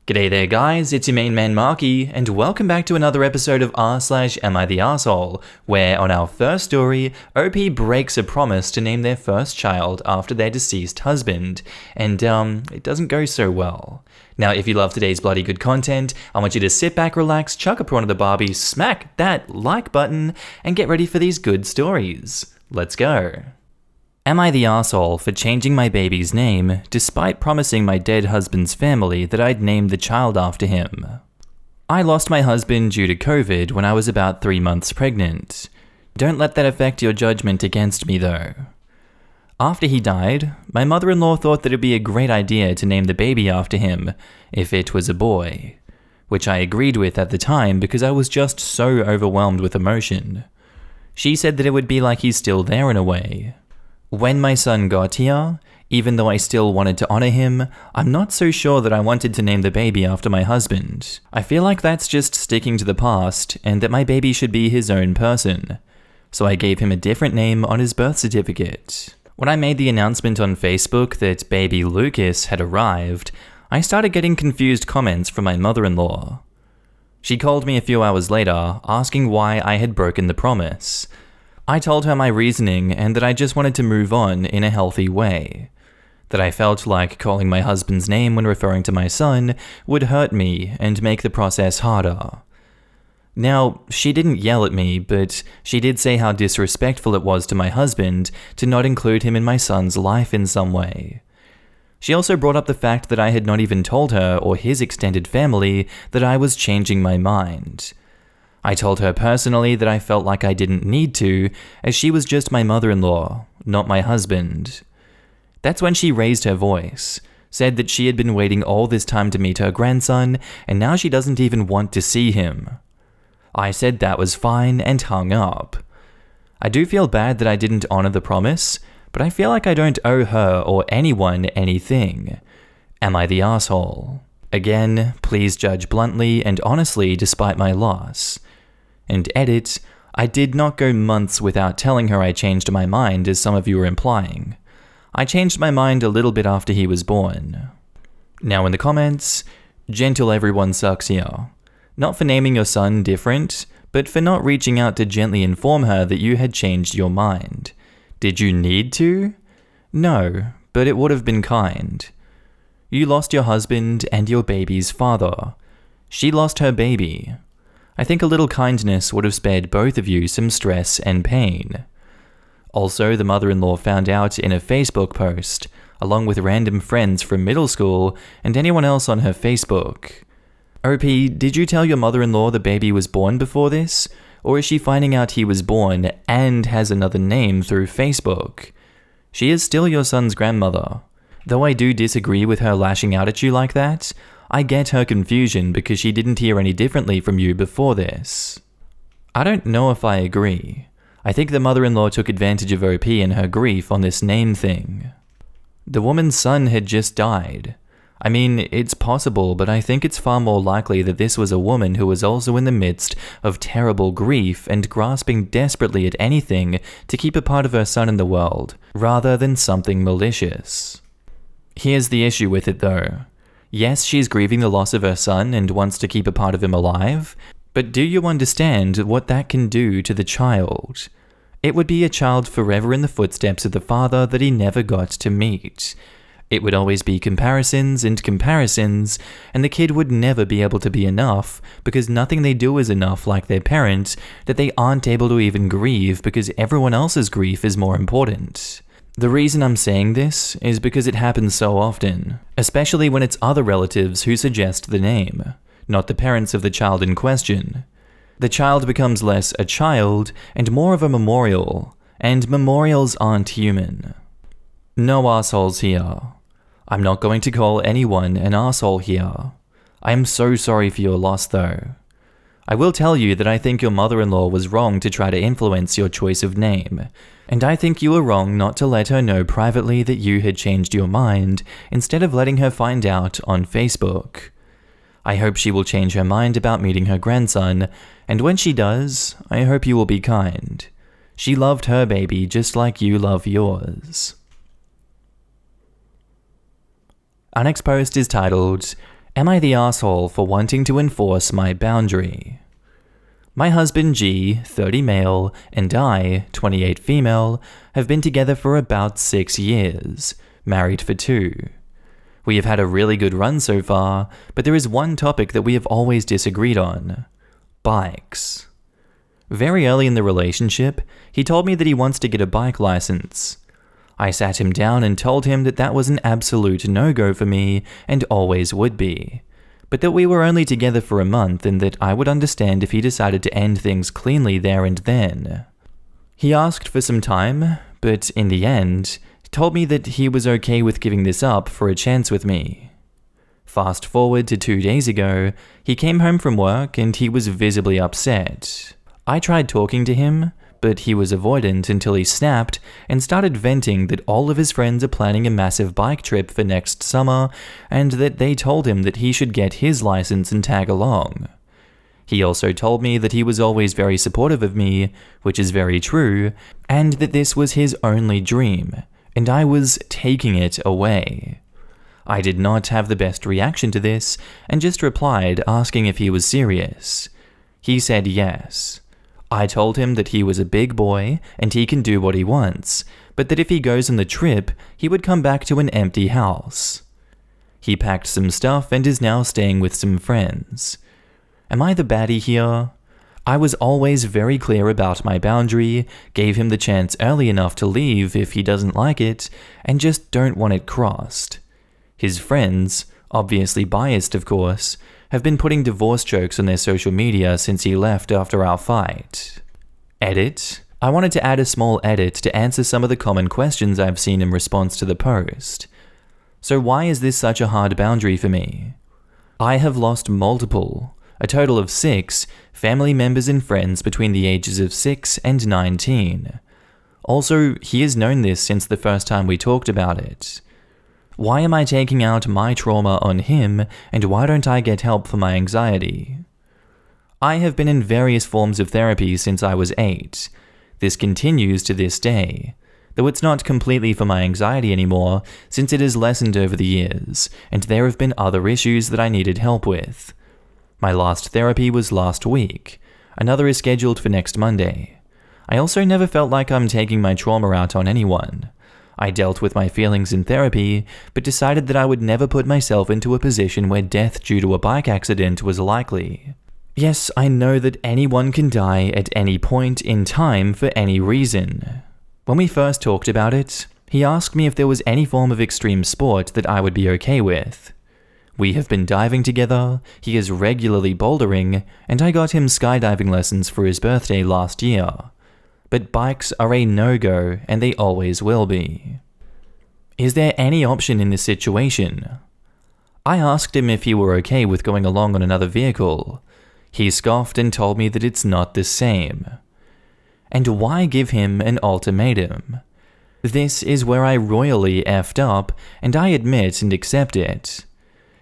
G'day there guys, it's your main man Markee, and welcome back to another episode of r/AmITheA, where on our first story, OP breaks a promise to name their first child after their deceased husband, and it doesn't go so well. Now if you love today's bloody good content, I want you to sit back, relax, chuck a prawn of the Barbie, smack that like button, and get ready for these good stories. Let's go. Am I the arsehole for changing my baby's name, despite promising my dead husband's family that I'd name the child after him? I lost my husband due to COVID when I was about 3 months pregnant. Don't let that affect your judgment against me though. After he died, my mother-in-law thought that it'd be a great idea to name the baby after him, if it was a boy. Which I agreed with at the time because I was just so overwhelmed with emotion. She said that it would be like he's still there in a way. When my son got here, even though I still wanted to honor him, I'm not so sure that I wanted to name the baby after my husband. I feel like that's just sticking to the past, and that my baby should be his own person. So I gave him a different name on his birth certificate. When I made the announcement on Facebook that baby Lucas had arrived, I started getting confused comments from my mother-in-law. She called me a few hours later, asking why I had broken the promise. I told her my reasoning and that I just wanted to move on in a healthy way. That I felt like calling my husband's name when referring to my son would hurt me and make the process harder. Now, she didn't yell at me, but she did say how disrespectful it was to my husband to not include him in my son's life in some way. She also brought up the fact that I had not even told her or his extended family that I was changing my mind. I told her personally that I felt like I didn't need to, as she was just my mother-in-law, not my husband. That's when she raised her voice, said that she had been waiting all this time to meet her grandson, and now she doesn't even want to see him. I said that was fine and hung up. I do feel bad that I didn't honor the promise, but I feel like I don't owe her or anyone anything. Am I the asshole? Again, please judge bluntly and honestly despite my loss. And edit, I did not go months without telling her I changed my mind, as some of you are implying. I changed my mind a little bit after he was born. Now in the comments, gentle everyone sucks here. Not for naming your son different, but for not reaching out to gently inform her that you had changed your mind. Did you need to? No, but it would have been kind. You lost your husband and your baby's father. She lost her baby. I think a little kindness would have spared both of you some stress and pain. Also, the mother-in-law found out in a Facebook post, along with random friends from middle school and anyone else on her Facebook. OP, did you tell your mother-in-law the baby was born before this? Or is she finding out he was born and has another name through Facebook? She is still your son's grandmother. Though I do disagree with her lashing out at you like that, I get her confusion because she didn't hear any differently from you before this. I don't know if I agree. I think the mother-in-law took advantage of OP and her grief on this name thing. The woman's son had just died. I mean, it's possible, but I think it's far more likely that this was a woman who was also in the midst of terrible grief and grasping desperately at anything to keep a part of her son in the world, rather than something malicious. Here's the issue with it though. Yes, she's grieving the loss of her son and wants to keep a part of him alive, but do you understand what that can do to the child? It would be a child forever in the footsteps of the father that he never got to meet. It would always be comparisons and comparisons, and the kid would never be able to be enough because nothing they do is enough like their parent, that they aren't able to even grieve because everyone else's grief is more important. The reason I'm saying this is because it happens so often, especially when it's other relatives who suggest the name, not the parents of the child in question. The child becomes less a child and more of a memorial, and memorials aren't human. No assholes here. I'm not going to call anyone an asshole here. I am so sorry for your loss though. I will tell you that I think your mother-in-law was wrong to try to influence your choice of name, and I think you were wrong not to let her know privately that you had changed your mind instead of letting her find out on Facebook. I hope she will change her mind about meeting her grandson, and when she does, I hope you will be kind. She loved her baby just like you love yours. Our next post is titled, Am I the asshole for wanting to enforce my boundary? My husband G, 30 male, and I, 28 female, have been together for about 6 years, married for 2. We have had a really good run so far, but there is one topic that we have always disagreed on: bikes. Very early in the relationship, he told me that he wants to get a bike license. I sat him down and told him that that was an absolute no-go for me and always would be, but that we were only together for a month and that I would understand if he decided to end things cleanly there and then. He asked for some time, but in the end, told me that he was okay with giving this up for a chance with me. Fast forward to 2 days ago, he came home from work and he was visibly upset. I tried talking to him, but he was avoidant until he snapped and started venting that all of his friends are planning a massive bike trip for next summer and that they told him that he should get his license and tag along. He also told me that he was always very supportive of me, which is very true, and that this was his only dream, and I was taking it away. I did not have the best reaction to this and just replied asking if he was serious. He said yes. I told him that he was a big boy and he can do what he wants, but that if he goes on the trip, he would come back to an empty house. He packed some stuff and is now staying with some friends. Am I the baddie here? I was always very clear about my boundary, gave him the chance early enough to leave if he doesn't like it, and just don't want it crossed. His friends, obviously biased of course, have been putting divorce jokes on their social media since he left after our fight. Edit. I wanted to add a small edit to answer some of the common questions I've seen in response to the post. So why is this such a hard boundary for me? I have lost multiple, a total of 6, family members and friends between the ages of 6 and 19. Also, he has known this since the first time we talked about it. Why am I taking out my trauma on him, and why don't I get help for my anxiety? I have been in various forms of therapy since I was 8. This continues to this day, though it's not completely for my anxiety anymore since it has lessened over the years, and there have been other issues that I needed help with. My last therapy was last week. Another is scheduled for next Monday. I also never felt like I'm taking my trauma out on anyone. I dealt with my feelings in therapy, but decided that I would never put myself into a position where death due to a bike accident was likely. Yes, I know that anyone can die at any point in time for any reason. When we first talked about it, he asked me if there was any form of extreme sport that I would be okay with. We have been diving together, he is regularly bouldering, and I got him skydiving lessons for his birthday last year. But bikes are a no-go, and they always will be. Is there any option in this situation? I asked him if he were okay with going along on another vehicle. He scoffed and told me that it's not the same. And why give him an ultimatum? This is where I royally effed up, and I admit and accept it.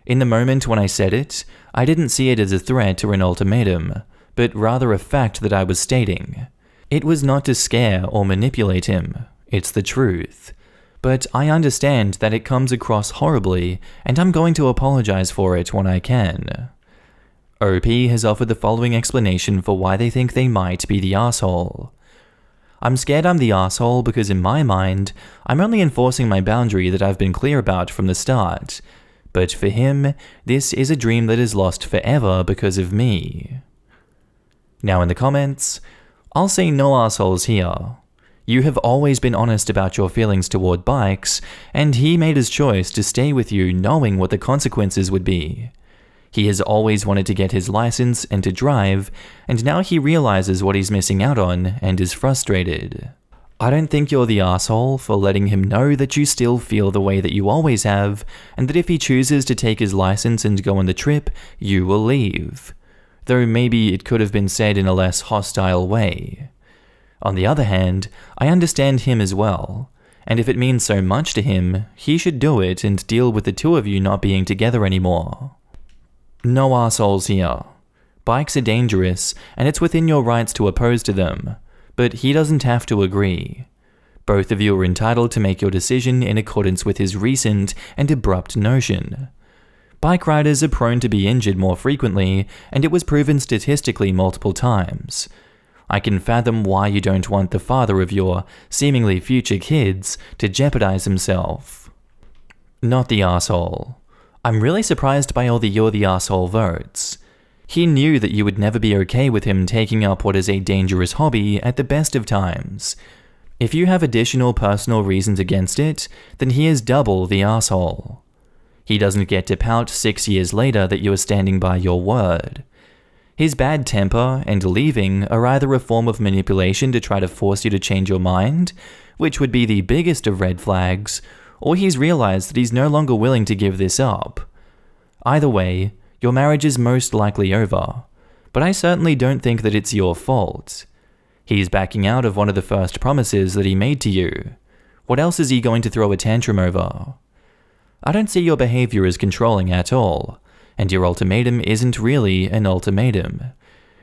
In the moment when I said it, I didn't see it as a threat or an ultimatum, but rather a fact that I was stating. It was not to scare or manipulate him, it's the truth. But I understand that it comes across horribly, and I'm going to apologize for it when I can. OP has offered the following explanation for why they think they might be the asshole. I'm scared I'm the asshole because in my mind, I'm only enforcing my boundary that I've been clear about from the start. But for him, this is a dream that is lost forever because of me. Now in the comments, I'll say no assholes here. You have always been honest about your feelings toward bikes, and he made his choice to stay with you knowing what the consequences would be. He has always wanted to get his license and to drive, and now he realizes what he's missing out on and is frustrated. I don't think you're the asshole for letting him know that you still feel the way that you always have, and that if he chooses to take his license and go on the trip, you will leave. Though maybe it could have been said in a less hostile way. On the other hand, I understand him as well, and if it means so much to him, he should do it and deal with the two of you not being together anymore. No assholes here. Bikes are dangerous, and it's within your rights to oppose to them, but he doesn't have to agree. Both of you are entitled to make your decision in accordance with his recent and abrupt notion. Bike riders are prone to be injured more frequently, and it was proven statistically multiple times. I can fathom why you don't want the father of your seemingly future kids to jeopardize himself. Not the asshole. I'm really surprised by all the "you're the asshole" votes. He knew that you would never be okay with him taking up what is a dangerous hobby at the best of times. If you have additional personal reasons against it, then he is double the asshole. He doesn't get to pout 6 years later that you are standing by your word. His bad temper and leaving are either a form of manipulation to try to force you to change your mind, which would be the biggest of red flags, or he's realized that he's no longer willing to give this up. Either way, your marriage is most likely over, but I certainly don't think that it's your fault. He's backing out of one of the first promises that he made to you. What else is he going to throw a tantrum over? I don't see your behavior as controlling at all, and your ultimatum isn't really an ultimatum.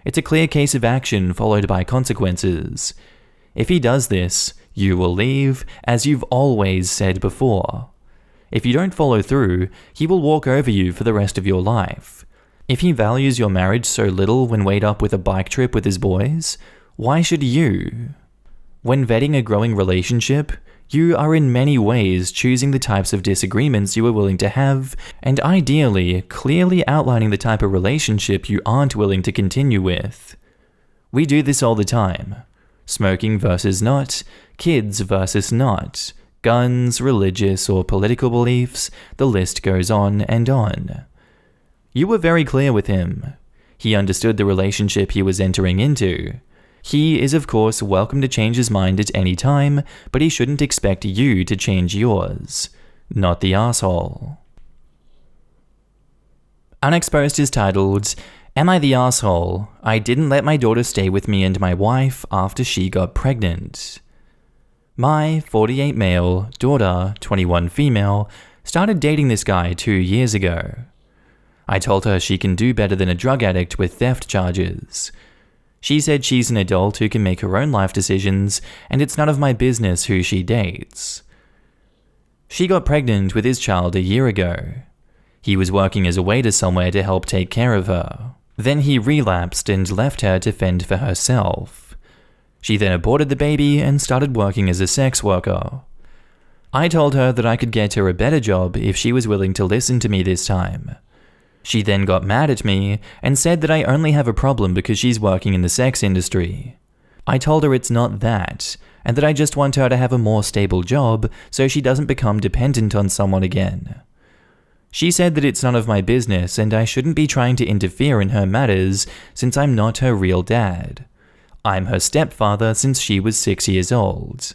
It's a clear case of action followed by consequences. If he does this, you will leave, as you've always said before. If you don't follow through, he will walk over you for the rest of your life. If he values your marriage so little when weighed up with a bike trip with his boys, why should you? When vetting a growing relationship, you are in many ways choosing the types of disagreements you are willing to have, and ideally, clearly outlining the type of relationship you aren't willing to continue with. We do this all the time. Smoking versus not, kids versus not, guns, religious or political beliefs, the list goes on and on. You were very clear with him. He understood the relationship he was entering into. He is of course welcome to change his mind at any time, but he shouldn't expect you to change yours. Not the asshole. Unexposed is titled, "Am I the asshole? I didn't let my daughter stay with me and my wife after she got pregnant." My 48 male, daughter 21 female, started dating this guy 2 years ago. I told her she can do better than a drug addict with theft charges. She said she's an adult who can make her own life decisions, and it's none of my business who she dates. She got pregnant with his child a year ago. He was working as a waiter somewhere to help take care of her. Then he relapsed and left her to fend for herself. She then aborted the baby and started working as a sex worker. I told her that I could get her a better job if she was willing to listen to me this time. She then got mad at me and said that I only have a problem because she's working in the sex industry. I told her it's not that, and that I just want her to have a more stable job so she doesn't become dependent on someone again. She said that it's none of my business and I shouldn't be trying to interfere in her matters since I'm not her real dad. I'm her stepfather since she was 6 years old.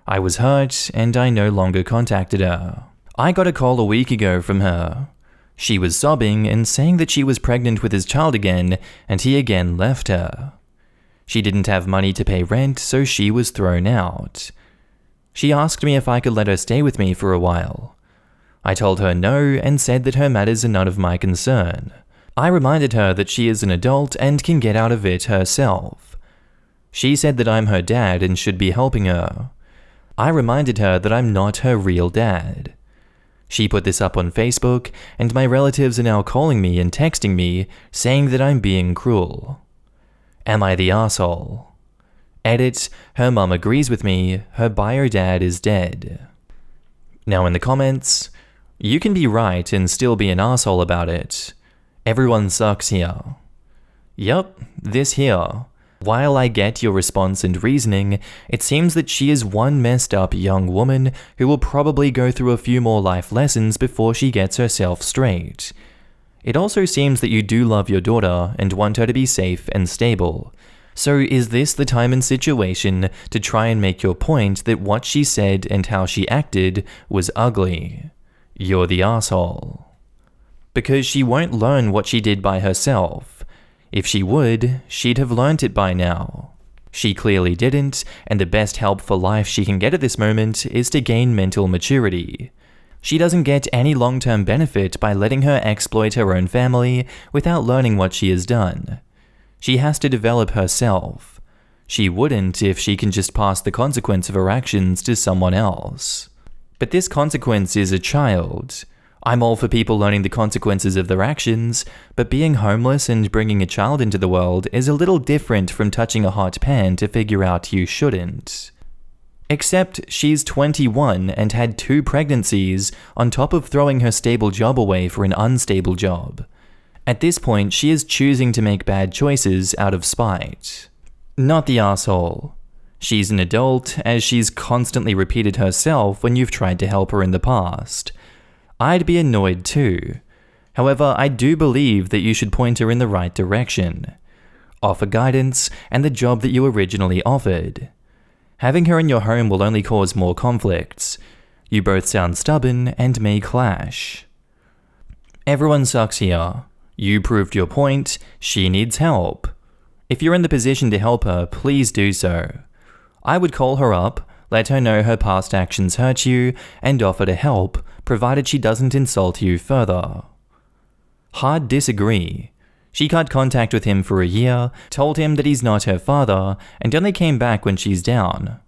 I was hurt and I no longer contacted her. I got a call a week ago from her. She was sobbing and saying that she was pregnant with his child again and he again left her. She didn't have money to pay rent, so she was thrown out. She asked me if I could let her stay with me for a while. I told her no and said that her matters are none of my concern. I reminded her that she is an adult and can get out of it herself. She said that I'm her dad and should be helping her. I reminded her that I'm not her real dad. She put this up on Facebook, and my relatives are now calling me and texting me, saying that I'm being cruel. Am I the asshole? Edit, her mum agrees with me, her bio dad is dead. Now in the comments, you can be right and still be an asshole about it. Everyone sucks here. Yup, this here. While I get your response and reasoning, it seems that she is one messed up young woman who will probably go through a few more life lessons before she gets herself straight. It also seems that you do love your daughter and want her to be safe and stable. So is this the time and situation to try and make your point that what she said and how she acted was ugly? You're the asshole. Because she won't learn what she did by herself. If she would, she'd have learnt it by now. She clearly didn't, and the best help for life she can get at this moment is to gain mental maturity. She doesn't get any long-term benefit by letting her exploit her own family without learning what she has done. She has to develop herself. She wouldn't if she can just pass the consequence of her actions to someone else. But this consequence is a child. I'm all for people learning the consequences of their actions, but being homeless and bringing a child into the world is a little different from touching a hot pan to figure out you shouldn't. Except she's 21 and had 2 pregnancies on top of throwing her stable job away for an unstable job. At this point, she is choosing to make bad choices out of spite. Not the asshole. She's an adult, as she's constantly repeated herself when you've tried to help her in the past. I'd be annoyed too. However, I do believe that you should point her in the right direction. Offer guidance and the job that you originally offered. Having her in your home will only cause more conflicts. You both sound stubborn and may clash. Everyone sucks here. You proved your point, she needs help. If you're in the position to help her, please do so. I would call her up, let her know her past actions hurt you, and offer to help, provided she doesn't insult you further. Hard disagree. She cut contact with him for a year, told him that he's not her father, and only came back when she's down.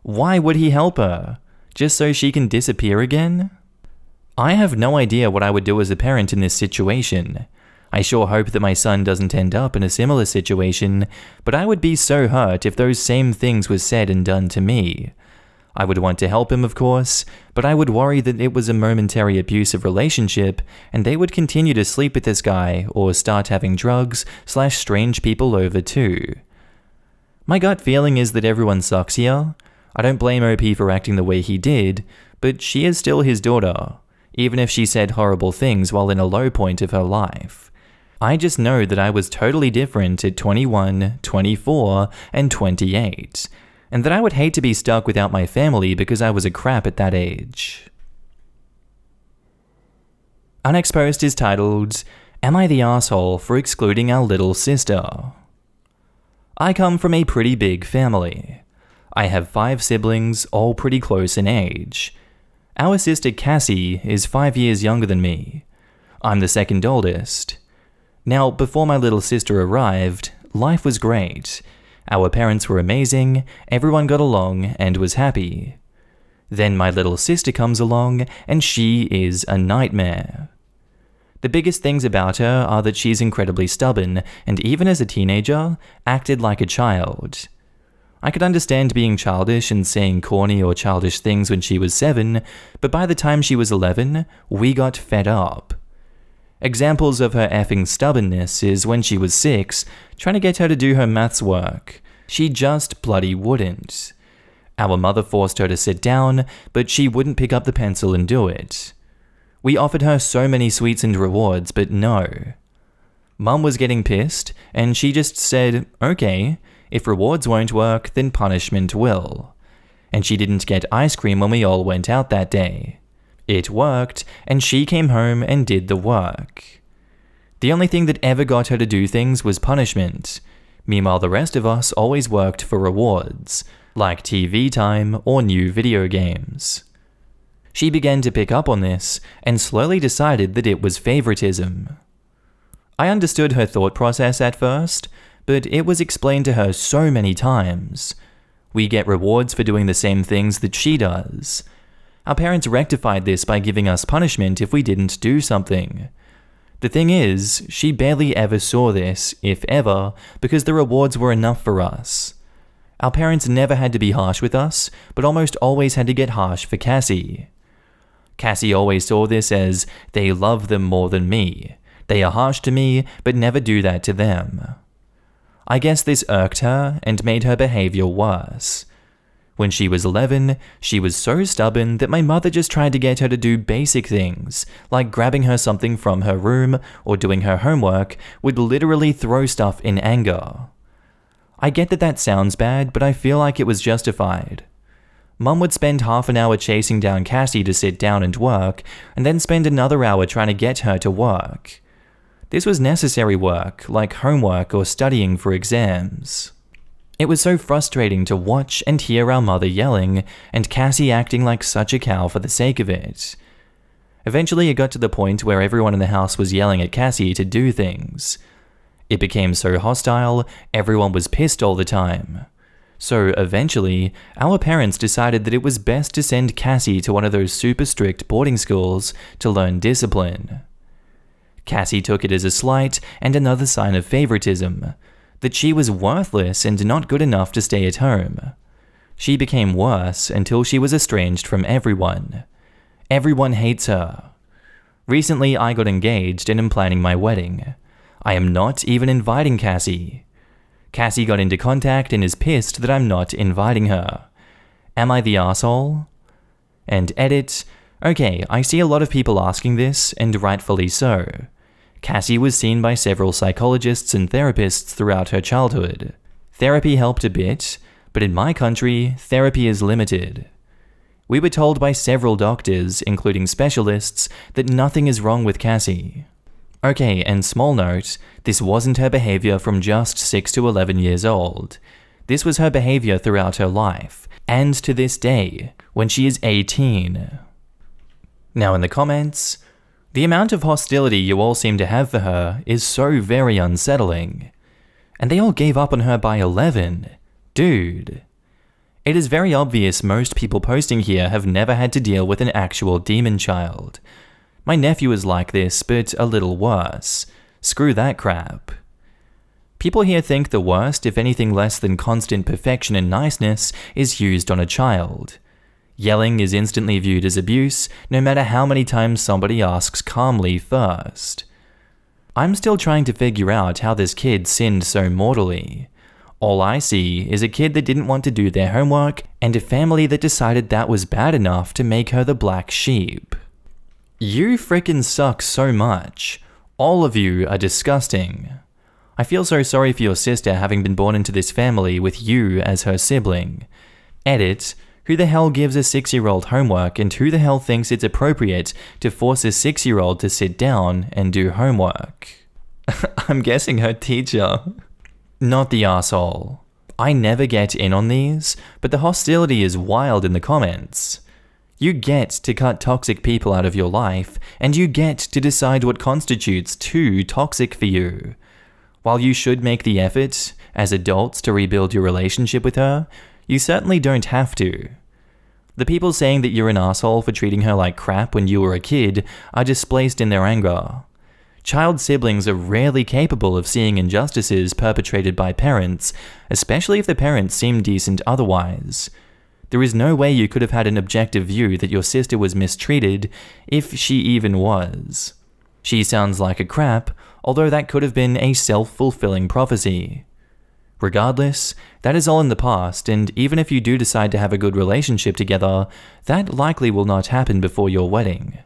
Why would he help her? Just so she can disappear again? I have no idea what I would do as a parent in this situation. I sure hope that my son doesn't end up in a similar situation, but I would be so hurt if those same things were said and done to me. I would want to help him, of course, but I would worry that it was a momentary abusive relationship and they would continue to sleep with this guy or start having drugs/strange people over too. My gut feeling is that everyone sucks here. I don't blame OP for acting the way he did, but she is still his daughter, even if she said horrible things while in a low point of her life. I just know that I was totally different at 21, 24, and 28, and that I would hate to be stuck without my family because I was a crap at that age. Our next post is titled, Am I the asshole for excluding our little sister? I come from a pretty big family. I have 5 siblings, all pretty close in age. Our sister Cassie is 5 years younger than me. I'm the second oldest. Now, before my little sister arrived, life was great. Our parents were amazing, everyone got along and was happy. Then my little sister comes along, and she is a nightmare. The biggest things about her are that she's incredibly stubborn, and even as a teenager, acted like a child. I could understand being childish and saying corny or childish things when she was 7, but by the time she was 11, we got fed up. Examples of her effing stubbornness is when she was 6, trying to get her to do her maths work. She just bloody wouldn't. Our mother forced her to sit down, but she wouldn't pick up the pencil and do it. We offered her so many sweets and rewards, but no. Mum was getting pissed, and she just said, okay, if rewards won't work, then punishment will. And she didn't get ice cream when we all went out that day. It worked, and she came home and did the work. The only thing that ever got her to do things was punishment. Meanwhile, the rest of us always worked for rewards, like TV time or new video games. She began to pick up on this, and slowly decided that it was favoritism. I understood her thought process at first, but it was explained to her so many times. We get rewards for doing the same things that she does. Our parents rectified this by giving us punishment if we didn't do something. The thing is, she barely ever saw this, if ever, because the rewards were enough for us. Our parents never had to be harsh with us, but almost always had to get harsh for Cassie. Cassie always saw this as, they love them more than me. They are harsh to me, but never do that to them. I guess this irked her and made her behavior worse. When she was 11, she was so stubborn that my mother just tried to get her to do basic things, like grabbing her something from her room or doing her homework, would literally throw stuff in anger. I get that that sounds bad, but I feel like it was justified. Mum would spend half an hour chasing down Cassie to sit down and work, and then spend another hour trying to get her to work. This was necessary work, like homework or studying for exams. It was so frustrating to watch and hear our mother yelling, and Cassie acting like such a cow for the sake of it. Eventually it got to the point where everyone in the house was yelling at Cassie to do things. It became so hostile, everyone was pissed all the time. So eventually, our parents decided that it was best to send Cassie to one of those super strict boarding schools to learn discipline. Cassie took it as a slight and another sign of favoritism, that she was worthless and not good enough to stay at home. She became worse until she was estranged from everyone. Everyone hates her. Recently, I got engaged and am planning my wedding. I am not even inviting Cassie. Cassie got into contact and is pissed that I'm not inviting her. Am I the asshole? And edit. Okay, I see a lot of people asking this, and rightfully so. Cassie was seen by several psychologists and therapists throughout her childhood. Therapy helped a bit, but in my country, therapy is limited. We were told by several doctors, including specialists, that nothing is wrong with Cassie. Okay, and small note, this wasn't her behavior from just 6 to 11 years old. This was her behavior throughout her life, and to this day, when she is 18. Now in the comments, the amount of hostility you all seem to have for her is so very unsettling. And they all gave up on her by 11. Dude. It is very obvious most people posting here have never had to deal with an actual demon child. My nephew is like this, but a little worse. Screw that crap. People here think the worst, if anything less than constant perfection and niceness, is used on a child. Yelling is instantly viewed as abuse, no matter how many times somebody asks calmly first. I'm still trying to figure out how this kid sinned so mortally. All I see is a kid that didn't want to do their homework, and a family that decided that was bad enough to make her the black sheep. You frickin' suck so much. All of you are disgusting. I feel so sorry for your sister having been born into this family with you as her sibling. Edit. Who the hell gives a 6-year-old homework, and who the hell thinks it's appropriate to force a 6-year-old to sit down and do homework? I'm guessing her teacher. Not the asshole. I never get in on these, but the hostility is wild in the comments. You get to cut toxic people out of your life, and you get to decide what constitutes too toxic for you. While you should make the effort, as adults, to rebuild your relationship with her, you certainly don't have to. The people saying that you're an asshole for treating her like crap when you were a kid are displaced in their anger. Child siblings are rarely capable of seeing injustices perpetrated by parents, especially if the parents seem decent otherwise. There is no way you could have had an objective view that your sister was mistreated, if she even was. She sounds like a crap, although that could have been a self-fulfilling prophecy. Regardless, that is all in the past, and even if you do decide to have a good relationship together, that likely will not happen before your wedding.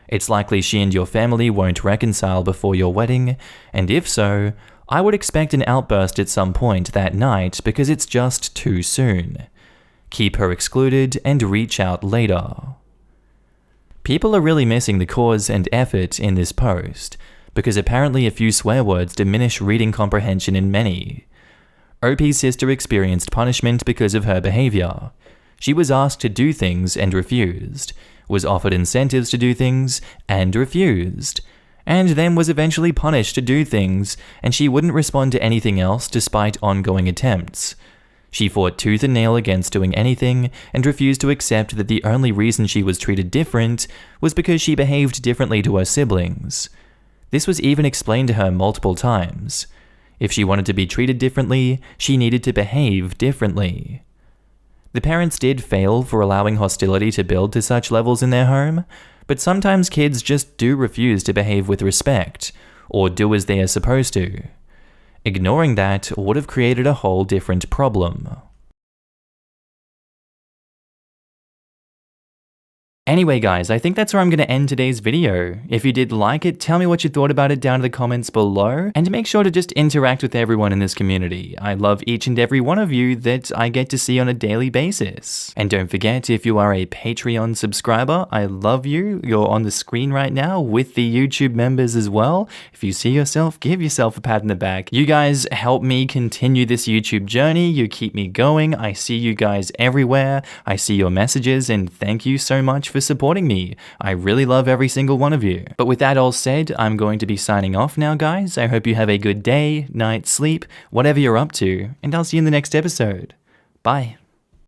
It's likely she and your family won't reconcile before your wedding, and if so, I would expect an outburst at some point that night because it's just too soon. Keep her excluded and reach out later. People are really missing the cause and effort in this post, because apparently a few swear words diminish reading comprehension in many. OP's sister experienced punishment because of her behavior. She was asked to do things and refused, was offered incentives to do things and refused, and then was eventually punished to do things, and she wouldn't respond to anything else despite ongoing attempts. She fought tooth and nail against doing anything and refused to accept that the only reason she was treated different was because she behaved differently to her siblings. This was even explained to her multiple times. If she wanted to be treated differently, she needed to behave differently. The parents did fail for allowing hostility to build to such levels in their home, but sometimes kids just do refuse to behave with respect, or do as they are supposed to. Ignoring that would have created a whole different problem. Anyway guys, I think that's where I'm going to end today's video. If you did like it, tell me what you thought about it down in the comments below, and make sure to just interact with everyone in this community. I love each and every one of you that I get to see on a daily basis. And don't forget, if you are a Patreon subscriber, I love you. You're on the screen right now with the YouTube members as well. If you see yourself, give yourself a pat in the back. You guys help me continue this YouTube journey. You keep me going. I see you guys everywhere. I see your messages, and thank you so much for supporting me. I really love every single one of you. But with that all said, I'm going to be signing off now, guys. I hope you have a good day, night, sleep, whatever you're up to, and I'll see you in the next episode. Bye.